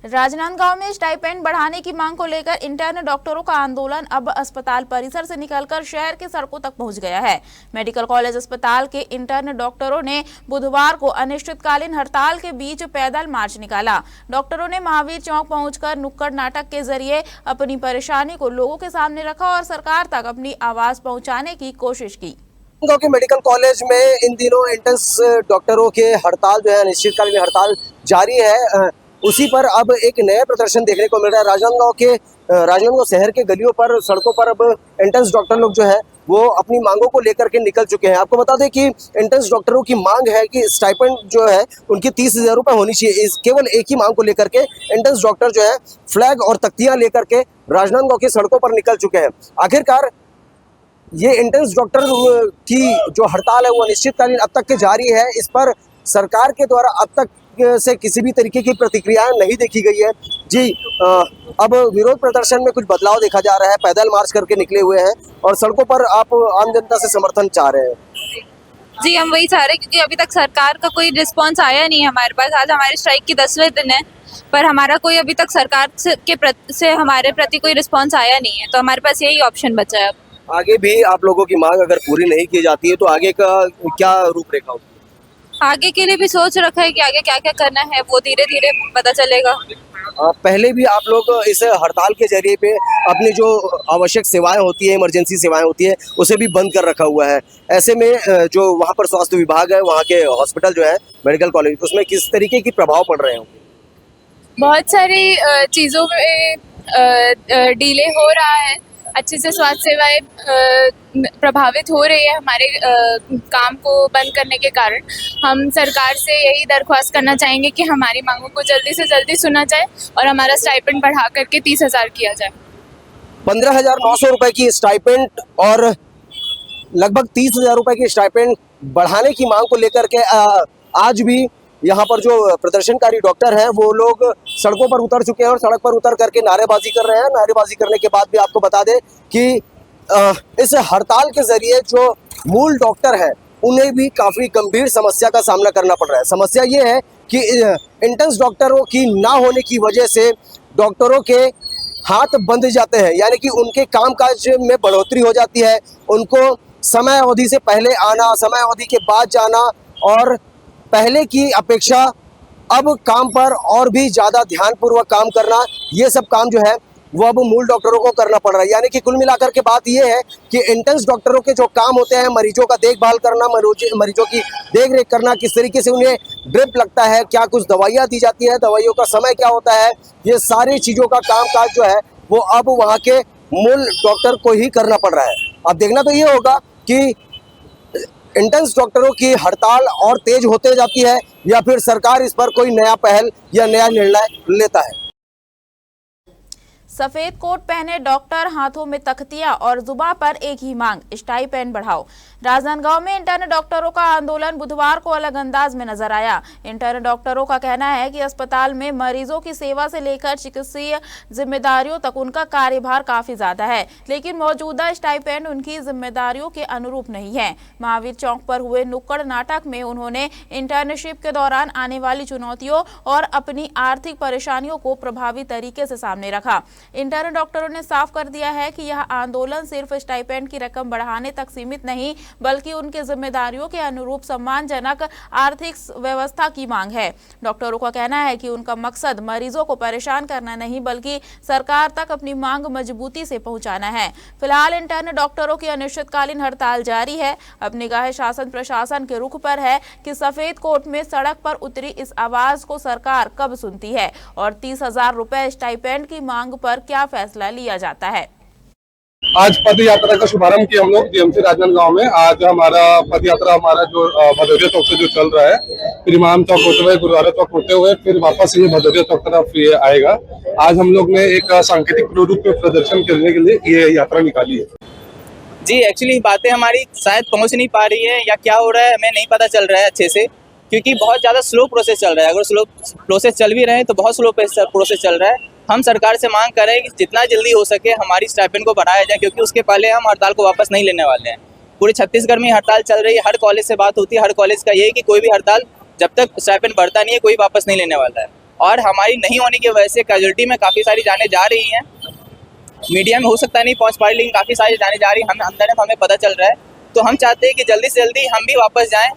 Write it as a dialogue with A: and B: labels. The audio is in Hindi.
A: राजनांदगांव में स्टाइपेंड बढ़ाने की मांग को लेकर इंटर्न डॉक्टरों का आंदोलन अब अस्पताल परिसर से निकलकर शहर के सड़कों तक पहुंच गया है। मेडिकल कॉलेज अस्पताल के इंटर्न डॉक्टरों ने बुधवार को अनिश्चितकालीन हड़ताल के बीच पैदल मार्च निकाला। डॉक्टरों ने महावीर चौक पहुंचकर नुक्कड़ नाटक के जरिए अपनी परेशानी को लोगों के सामने रखा और सरकार तक अपनी आवाज पहुँचाने की कोशिश की।
B: गांव के मेडिकल कॉलेज में इन दिनों इंटर्न्स डॉक्टरों के हड़ताल जो है अनिश्चितकालीन हड़ताल जारी है। उसी पर अब एक नया प्रदर्शन देखने को मिल रहा है। राजनांदगांव शहर के गलियों पर, सड़कों पर अब इंटर्न्स डॉक्टर लोग जो है वो अपनी मांगों को लेकर के निकल चुके हैं। आपको बता दें कि इंटर्न्स डॉक्टरों की मांग है कि स्टाइपेंड जो है उनकी 30,000 रुपये होनी चाहिए। इस केवल एक ही मांग को लेकर के इंटर्न्स डॉक्टर जो है फ्लैग और तख्तियां लेकर के राजनांदगांव की सड़कों पर निकल चुके हैं। आखिरकार ये इंटर्न्स डॉक्टर की जो हड़ताल है वो अनिश्चितकालीन अब तक के जारी है। इस पर सरकार के द्वारा अब तक से किसी भी तरीके की प्रतिक्रिया नहीं देखी गई है। जी अब विरोध प्रदर्शन में कुछ बदलाव देखा जा रहा है। पैदल मार्च करके निकले हुए हैं और सड़कों पर आप आम जनता से समर्थन चाह रहे हैं।
C: जी हम वही चाह रहे हैं क्योंकि अभी तक सरकार का कोई रिस्पांस आया नहीं है हमारे पास। आज हमारे स्ट्राइक की 10वें दिन है पर हमारा कोई अभी तक सरकार से हमारे प्रति कोई रिस्पांस आया नहीं है, तो हमारे पास यही ऑप्शन बचा है।
B: आगे भी आप लोगों की मांग अगर पूरी नहीं की जाती है तो आगे का क्या रूपरेखा होगी?
C: आगे के लिए भी सोच रखा है कि आगे क्या क्या करना है, वो धीरे धीरे पता चलेगा।
B: पहले भी आप लोग इस हड़ताल के जरिए पे अपनी जो आवश्यक सेवाएं होती है, इमरजेंसी सेवाएं होती है, उसे भी बंद कर रखा हुआ है। ऐसे में जो वहाँ पर स्वास्थ्य विभाग है, वहाँ के हॉस्पिटल जो है मेडिकल कॉलेज, उसमें किस तरीके की प्रभाव पड़ रहे होंगे? बहुत
C: सारी चीज़ों में डिले हो रहा है, अच्छे से स्वास्थ्य सेवाएं प्रभावित हो रही है हमारे काम को बंद करने के कारण। हम सरकार से यही दरख्वास्त करना चाहेंगे कि हमारी मांगों को जल्दी से जल्दी सुना जाए और हमारा स्टाइपेंड बढ़ा करके 30,000 किया जाए।
B: 15,900 रुपए की स्टाइपेंड और लगभग 30,000 रुपए की स्टाइपेंड बढ़ाने की मांग को लेकर के आज भी यहाँ पर जो प्रदर्शनकारी डॉक्टर हैं वो लोग सड़कों पर उतर चुके हैं और सड़क पर उतर करके नारेबाजी कर रहे हैं। नारेबाजी करने के बाद भी आपको बता दें कि इस हड़ताल के जरिए जो मूल डॉक्टर हैं उन्हें भी काफ़ी गंभीर समस्या का सामना करना पड़ रहा है। समस्या ये है कि इंटर्न्स डॉक्टरों की ना होने की वजह से डॉक्टरों के हाथ बंध जाते हैं, यानी कि उनके कामकाज में बढ़ोतरी हो जाती है। उनको समय अवधि से पहले आना, समय अवधि के बाद जाना और पहले की अपेक्षा अब काम पर और भी ज़्यादा ध्यानपूर्वक काम करना, ये सब काम जो है वो अब मूल डॉक्टरों को करना पड़ रहा है। यानी कि कुल मिलाकर के बात ये है कि इंटर्न्स डॉक्टरों के जो काम होते हैं, मरीजों का देखभाल करना, मरीजों की देखरेख करना, किस तरीके से उन्हें ड्रिप लगता है, क्या कुछ दवाइयाँ दी जाती है, दवाइयों का समय क्या होता है, ये सारी चीज़ों का कामकाज जो है वो अब वहाँ के मूल डॉक्टर को ही करना पड़ रहा है। अब देखना तो ये होगा कि इंटर्न्स डॉक्टरों की हड़ताल और तेज होते जाती है या फिर सरकार इस पर कोई नया पहल या नया निर्णय लेता है।
A: सफेद कोट पहने डॉक्टर, हाथों में तख्तियां और जुबां पर एक ही मांग, स्टाइपेंड बढ़ाओ। राजनांदगांव में इंटर्न डॉक्टरों का आंदोलन बुधवार को अलग अंदाज में नजर आया। इंटर्न डॉक्टरों का कहना है कि अस्पताल में मरीजों की सेवा से लेकर चिकित्सीय जिम्मेदारियों तक उनका कार्यभार काफी ज्यादा है, लेकिन मौजूदा स्टाइपेंड उनकी जिम्मेदारियों के अनुरूप नहीं है। महावीर चौक पर हुए नुक्कड़ नाटक में उन्होंने इंटर्नशिप के दौरान आने वाली चुनौतियों और अपनी आर्थिक परेशानियों को प्रभावी तरीके से सामने रखा। इंटर्न डॉक्टरों ने साफ कर दिया है कि यह आंदोलन सिर्फ स्टाइपेंड की रकम बढ़ाने तक सीमित नहीं, बल्कि उनके जिम्मेदारियों के अनुरूप सम्मानजनक आर्थिक व्यवस्था की मांग है। डॉक्टरों का कहना है कि उनका मकसद मरीजों को परेशान करना नहीं, बल्कि सरकार तक अपनी मांग मजबूती से पहुंचाना है। फिलहाल इंटर्न डॉक्टरों की अनिश्चितकालीन हड़ताल जारी है। अब निगाह शासन प्रशासन के रुख पर है कि सफेद कोट में सड़क पर उतरी इस आवाज को सरकार कब सुनती है और 30,000 रुपए स्टाइपेंड की मांग पर क्या फैसला लिया जाता है।
D: आज पद यात्रा का शुभारंभ किया हम लोग डीएमसी राजनांदगांव में। आज हमारा पद यात्रा हमारा जो भदौरिया चौक से जो चल रहा है, फिर इमाम चौक होते हुए, गुरुद्वारा चौक होते हुए, फिर वापस ये भदौरिया चौक तरफ ये आएगा। आज हम लोग ने एक सांकेतिक रूप में प्रदर्शन करने के लिए ये यात्रा निकाली है।
E: जी एक्चुअली बातें हमारी शायद पहुंच नहीं पा रही है या क्या हो रहा है हमें नहीं पता चल रहा है अच्छे से, क्योंकि बहुत ज़्यादा स्लो प्रोसेस चल रहा है। अगर स्लो प्रोसेस चल भी रहे हैं तो बहुत स्लो प्रोसेस चल रहा है। हम सरकार से मांग कर रहे हैं कि जितना जल्दी हो सके हमारी स्टाइपेंड को बढ़ाया जाए, क्योंकि उसके पहले हम हड़ताल को वापस नहीं लेने वाले हैं। पूरे छत्तीसगढ़ में हड़ताल चल रही है, हर कॉलेज से बात होती है, हर कॉलेज का ये है कि कोई भी हड़ताल जब तक स्टाइपेंड बढ़ता नहीं है कोई वापस नहीं लेने वाला है। और हमारी नहीं होने की वजह से कैजुअलिटी में काफ़ी सारी जानें जा रही हैं। मीडिया में हो सकता नहीं पहुंच पा रही, लेकिन काफ़ी सारी जानें जा रही, हम अंदर है तो हमें पता चल रहा है। तो हम चाहते हैं कि जल्दी से जल्दी हम भी वापस जाएं